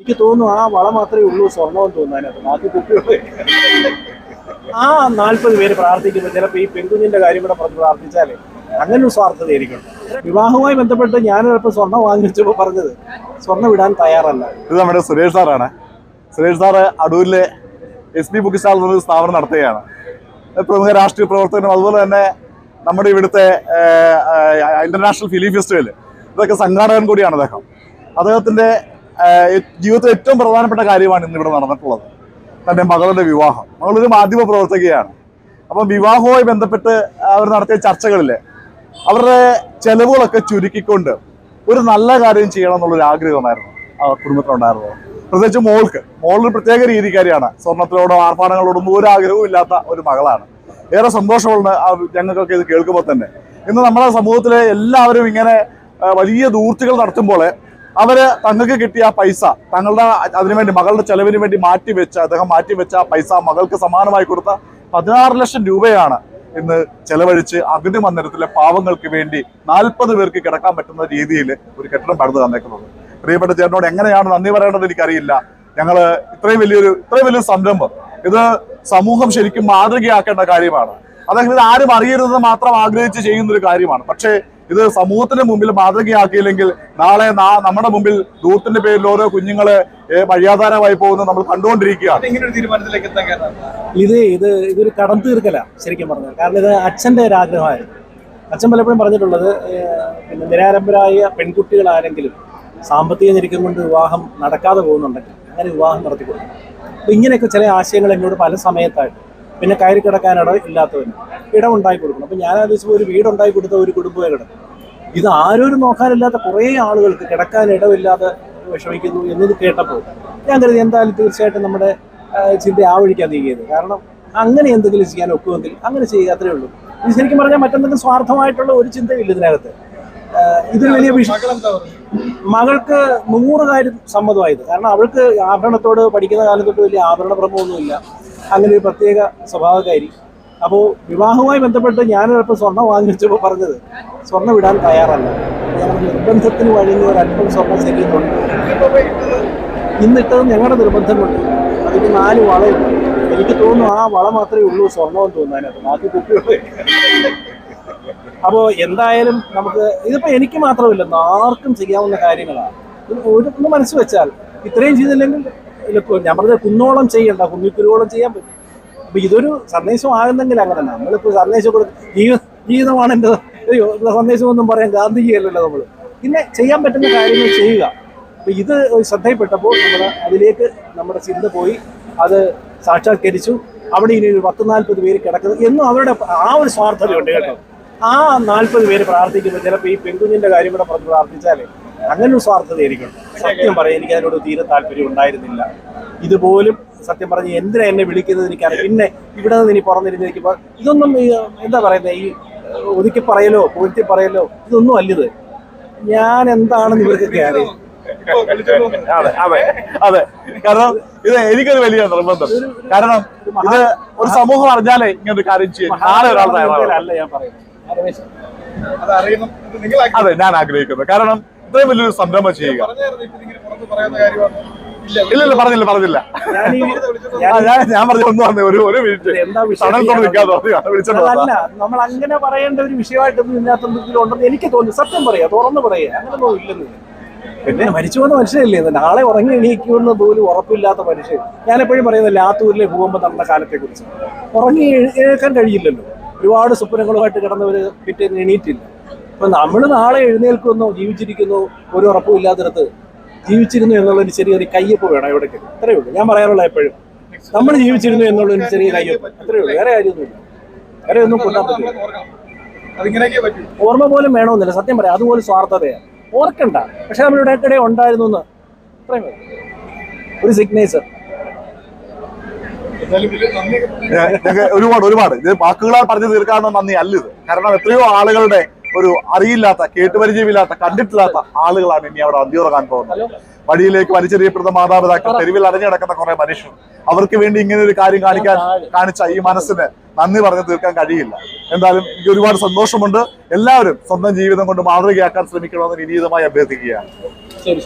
എനിക്ക് തോന്നുന്നു ആ വള മാത്രമേ ഉള്ളൂ സ്വർണ്ണമെന്ന് തോന്നാനത്. ബാക്കി കുട്ടികൾ ആ 40 പേര് പ്രാർത്ഥിക്കുമ്പോൾ ചിലപ്പോൾ ഈ പെൺകുഞ്ഞിന്റെ കാര്യം കൂടെ പറഞ്ഞ് പ്രാർത്ഥിച്ചാലേ അങ്ങനെ ഒരു സ്വാർത്ഥതയായിരിക്കും. വിവാഹവുമായി ബന്ധപ്പെട്ട് ഞാൻ ചിലപ്പോൾ സ്വർണ്ണം വാങ്ങിച്ചപ്പോൾ പറഞ്ഞത് സ്വർണ്ണം വിടാൻ തയ്യാറല്ല. ഇത് നമ്മുടെ സുരേഷ് സാറാണ്. സുരേഷ് സാറ് അടൂരിലെ SB ബുക്ക് സ്റ്റാൾ എന്നൊരു സ്ഥാപനം നടത്തുകയാണ്. പ്രമുഖ രാഷ്ട്രീയ പ്രവർത്തകനും അതുപോലെ തന്നെ നമ്മുടെ ഇവിടുത്തെ ഇന്റർനാഷണൽ ഫിലിം ഫെസ്റ്റിവൽ ഇതൊക്കെ സംഘാടകൻ കൂടിയാണ് അദ്ദേഹം. അദ്ദേഹത്തിന്റെ ജീവിതത്തിൽ ഏറ്റവും പ്രധാനപ്പെട്ട കാര്യമാണ് ഇന്നിവിടെ നടന്നിട്ടുള്ളത്, തന്റെ മകളുടെ വിവാഹം. മകളൊരു മാധ്യമ പ്രവർത്തകയാണ്. അപ്പം വിവാഹവുമായി ബന്ധപ്പെട്ട് അവർ നടത്തിയ ചർച്ചകളിൽ അവരുടെ ചെലവുകളൊക്കെ ചുരുക്കിക്കൊണ്ട് ഒരു നല്ല കാര്യം ചെയ്യണം എന്നുള്ളൊരു ആഗ്രഹമായിരുന്നു ആ കുടുംബത്തിനുണ്ടായിരുന്നത്. പ്രത്യേകിച്ച് മോളൊരു പ്രത്യേക രീതിക്കാരിയാണ്. സ്വർണത്തിലോടോ ആർഭാടങ്ങളോടൊന്നും ഒരു ആഗ്രഹവും ഇല്ലാത്ത ഒരു മകളാണ്. ഏറെ സന്തോഷമുണ്ട് ഞങ്ങൾക്കൊക്കെ ഇത് കേൾക്കുമ്പോൾ തന്നെ. ഇന്ന് നമ്മുടെ സമൂഹത്തിലെ എല്ലാവരും ഇങ്ങനെ വലിയ ദൂർത്തുകൾ നടത്തുമ്പോൾ അവര് തങ്ങൾക്ക് കിട്ടിയ പൈസ തങ്ങളുടെ അതിനുവേണ്ടി മകളുടെ ചെലവിന് വേണ്ടി അദ്ദേഹം മാറ്റിവെച്ച ആ പൈസ മകൾക്ക് സമാനമായി കൊടുത്ത 16 ലക്ഷം രൂപയാണ് ഇന്ന് ചെലവഴിച്ച് അഗ്നി മന്ദിരത്തിലെ പാവങ്ങൾക്ക് വേണ്ടി 40 പേർക്ക് കിടക്കാൻ പറ്റുന്ന രീതിയിൽ ഒരു കെട്ടിടം പണിത് തന്നേക്കുന്നത്. പ്രിയപ്പെട്ട ചേട്ടനോട് എങ്ങനെയാണ് നന്ദി പറയേണ്ടത് എനിക്കറിയില്ല. ഞങ്ങള് ഇത്രയും വലിയൊരു സംരംഭം ഇത് സമൂഹം ശരിക്കും മാതൃകയാക്കേണ്ട കാര്യമാണ്. അദ്ദേഹം ഇത് ആരും അറിയരുതെന്ന് മാത്രം ആഗ്രഹിച്ച് ചെയ്യുന്നൊരു കാര്യമാണ്. പക്ഷേ ഇത് സമൂഹത്തിന്റെ മുമ്പിൽ മാതൃകയാക്കിയില്ലെങ്കിൽ നാളെ നമ്മുടെ മുമ്പിൽ ദൂരത്തിന്റെ പേരിൽ ഓരോ കുഞ്ഞുങ്ങളെ വഴിയാധാരമായി പോകുന്നത് നമ്മൾ കണ്ടുകൊണ്ടിരിക്കുകയാണ്. ഇതൊരു കടം തീർക്കല ശരിക്കും പറഞ്ഞത്. കാരണം ഇത് അച്ഛൻ്റെ ഒരു ആഗ്രഹമായിരുന്നു. അച്ഛൻ പലപ്പോഴും പറഞ്ഞിട്ടുള്ളത് പിന്നെ നിരാലംബരായ പെൺകുട്ടികളാരെങ്കിലും സാമ്പത്തിക ഞെരുക്കം കൊണ്ട് വിവാഹം നടക്കാതെ പോകുന്നുണ്ടെങ്കിൽ അങ്ങനെ വിവാഹം നടത്തി കൊടുക്കും. അപ്പോൾ ഇങ്ങനെയൊക്കെ ചില ആശയങ്ങൾ എന്നോട് പല സമയത്തായിട്ട് പിന്നെ കയറി കിടക്കാൻ ഇല്ലാത്തവന് ഇടമുണ്ടാക്കി കൊടുക്കണം. അപ്പം ഞാൻ ആലോചിച്ചപ്പോൾ ഒരു വീടുണ്ടാക്കി കൊടുത്ത ഒരു കുടുംബമേ കിടക്കും. ഇത് ആരോരും നോക്കാനില്ലാത്ത കുറേ ആളുകൾക്ക് കിടക്കാൻ ഇടമില്ലാതെ വിഷമിക്കുന്നു എന്നത് കേട്ടപ്പോൾ ഞാൻ കരുതി എന്തായാലും തീർച്ചയായിട്ടും നമ്മുടെ ചിന്ത ആ വഴിക്കാൻ നീങ്ങിയത്. കാരണം അങ്ങനെ എന്തെങ്കിലും ചെയ്യാൻ ഒക്കുമെങ്കിൽ അങ്ങനെ ചെയ്യുക, അത്രേ ഉള്ളൂ. ഇത് ശരിക്കും പറഞ്ഞാൽ മറ്റെന്തെങ്കിലും സ്വാർത്ഥമായിട്ടുള്ള ഒരു ചിന്തയില്ല ഇതിനകത്ത്. ഇതൊരു വലിയ വിഷയം. മകൾക്ക് 100 കാര്യം സമ്മതമായത്. കാരണം അവൾക്ക് ആഭരണത്തോട് പഠിക്കുന്ന കാലം തൊട്ട് വലിയ ആഭരണ ഭ്രമമൊന്നുമില്ല. അങ്ങനെ ഒരു പ്രത്യേക സ്വഭാവക്കാരി. അപ്പോൾ വിവാഹവുമായി ബന്ധപ്പെട്ട് ഞാൻ ചിലപ്പോൾ സ്വർണ്ണം വാങ്ങിച്ചപ്പോൾ പറഞ്ഞത് സ്വർണ്ണം വിടാൻ തയ്യാറല്ല. ഞങ്ങൾ നിർബന്ധത്തിന് വഴങ്ങി ഒരല്പം സ്വർണ്ണം ശരിയുന്നുണ്ട്. ഇന്നിട്ടത് ഞങ്ങളുടെ നിർബന്ധം കൊണ്ട് അതിന് 4 വളയുണ്ട്. എനിക്ക് തോന്നുന്നു ആ വള മാത്രമേ ഉള്ളൂ സ്വർണ്ണമെന്ന് തോന്നാനത്. ബാക്കി കുട്ടികൾ അപ്പോൾ എന്തായാലും നമുക്ക് ഇതിപ്പോൾ എനിക്ക് മാത്രമല്ല ആർക്കും ചെയ്യാവുന്ന കാര്യങ്ങളാണ്. ഒന്ന് മനസ്സ് വെച്ചാൽ ഇത്രയും ചെയ്തില്ലെങ്കിൽ ഞാൻ പറഞ്ഞത് കുന്നോളം ചെയ്യണ്ട, കുന്നിക്കുരുവോളം ചെയ്യാൻ പറ്റും. അപ്പോൾ ഇതൊരു സന്ദേശം ആകുന്നെങ്കിൽ അങ്ങനെ നമ്മളിപ്പോൾ സന്ദേശം ജീവിതമാണ് എൻ്റെ സന്ദേശമൊന്നും പറയാൻ ഗാന്ധിജിയല്ലല്ലോ നമ്മൾ. പിന്നെ ചെയ്യാൻ പറ്റുന്ന കാര്യങ്ങൾ ചെയ്യുക. അപ്പോൾ ഇത് ശ്രദ്ധയിൽപ്പെട്ടപ്പോൾ നമ്മൾ അതിലേക്ക് നമ്മുടെ ചിന്ത പോയി അത് സാക്ഷാത്കരിച്ചു. അവിടെ ഇനി ഒരു 10-40 പേര് കിടക്കുന്നത് എന്നും അവരുടെ ആ ഒരു സ്വാർത്ഥതയുണ്ട് കേട്ടോ. ആ 40 പേര് പ്രാർത്ഥിക്കുമ്പോൾ ചിലപ്പോൾ ഈ പെൺകുഞ്ഞിന്റെ കാര്യം കൂടെ പറഞ്ഞ് പ്രാർത്ഥിച്ചാലേ അങ്ങനെ ഒരു സ്വാർത്ഥതയായിരിക്കും. സത്യം പറയാം, എനിക്ക് അതിനോട് തീരെ താല്പര്യം ഉണ്ടായിരുന്നില്ല. ഇതുപോലും സത്യം പറഞ്ഞ് എന്തിനാ എന്നെ വിളിക്കുന്നത് എനിക്കറിയാം. പിന്നെ ഇവിടെ നിന്ന് ഇനി പുറന്നിരുന്ന് എനിക്ക് ഇതൊന്നും എന്താ പറയുന്നത്, ഈ ഒതുക്കി പറയലോ പൂഴ്ത്തി പറയലോ ഇതൊന്നും അല്ലിത്. ഞാൻ എന്താണെന്ന് ഇവർക്കൊക്കെ അറിയാം. അതെ, കാരണം ഇത് എനിക്കൊരു വലിയ നിർബന്ധം. കാരണം ഇത് ഒരു സമൂഹം അറിഞ്ഞാലേ ഇങ്ങനൊരു കാര്യം ചെയ്യും. അല്ല ഞാൻ പറയുന്നത്, അതെ ഞാൻ ആഗ്രഹിക്കുന്നത്. കാരണം ഇത്രയും വലിയൊരു സംരംഭം ചെയ്യുക. ഇല്ല പറഞ്ഞില്ല. ഞാൻ പറഞ്ഞ ഒന്നും വന്നേ ഒരു മിനിറ്റ് അല്ല, നമ്മൾ അങ്ങനെ പറയേണ്ട ഒരു വിഷയമായിട്ടൊന്നും ഇതിനകത്തെന്തെങ്കിലും എനിക്ക് തോന്നുന്നു. സത്യം പറയാ, തുറന്നു പറയാ, അങ്ങനൊന്നും ഇല്ലെന്ന്. പിന്നെ മരിച്ചു പോകുന്ന മനുഷ്യനല്ലേ, നാളെ ഉറങ്ങി എണീക്കുമെന്ന് പോലും ഉറപ്പില്ലാത്ത മനുഷ്യൻ. ഞാനെപ്പോഴും പറയുന്നത് ലാത്തൂരിലെ ഭൂകമ്പം നടന്ന കാലത്തെ കുറിച്ച്. ഉറങ്ങി എഴുന്നേൽക്കാൻ കഴിയില്ലല്ലോ. ഒരുപാട് സ്വപ്നങ്ങളുമായിട്ട് കിടന്നവർ പിറ്റേന്ന് എണീറ്റില്ല. അപ്പൊ നമ്മൾ നാളെ എഴുന്നേൽക്കുന്നോ ജീവിച്ചിരിക്കുന്നോ ഒരു ഉറപ്പും ഇല്ലാത്തിടത്ത് ജീവിച്ചിരുന്നു എന്നുള്ളൊരു ചെറിയൊരു കയ്യൊപ്പ് വേണം എവിടേക്ക്. അത്രയേ ഉള്ളൂ ഞാൻ പറയാനുള്ള. എപ്പോഴും നമ്മൾ ജീവിച്ചിരുന്നു എന്നുള്ളൊരു ചെറിയ കയ്യൊപ്പ്, അത്രയേ ഉള്ളൂ. വേറെ കാര്യമൊന്നുമില്ല. വേറെ ഒന്നും കൊണ്ടാൻ പറ്റില്ല. ഓർമ്മ പോലും വേണമെന്നില്ല. സത്യം പറയാം, അതുപോലെ സ്വാർത്ഥതയാണ്. ഓർക്കണ്ട, പക്ഷെ നമ്മളിവിടെ ഇടയ്ക്കിടെ ഉണ്ടായിരുന്നു എന്ന് അത്രയും ഒരു സിഗ്നേച്ചർ. ഒരുപാട് ഇത് വാക്കുകളാൽ പറഞ്ഞു തീർക്കാവുന്ന നന്ദി അല്ല ഇത്. കാരണം എത്രയോ ആളുകളുടെ ഒരു അറിയില്ലാത്ത, കേട്ടുപരിചയമില്ലാത്ത, കണ്ടിട്ടില്ലാത്ത ആളുകളാണ് ഇനി അവിടെ അന്തിയുറങ്ങാൻ പോകുന്നത്. വഴിയിലേക്ക് വലിച്ചെറിയപ്പെടുന്ന മാതാപിതാക്കൾ, തെരുവിൽ അടഞ്ഞു കിടക്കുന്ന കുറെ മനുഷ്യർ, അവർക്ക് വേണ്ടി ഇങ്ങനെ ഒരു കാര്യം കാണിച്ച ഈ മനസ്സിന് നന്ദി പറഞ്ഞു തീർക്കാൻ കഴിയില്ല. എന്തായാലും എനിക്ക് ഒരുപാട് സന്തോഷമുണ്ട്. എല്ലാവരും സ്വന്തം ജീവിതം കൊണ്ട് മാതൃകയാക്കാൻ ശ്രമിക്കണമെന്ന് വിനീതമായി അഭ്യർത്ഥിക്കുകയാണ്. ശരി.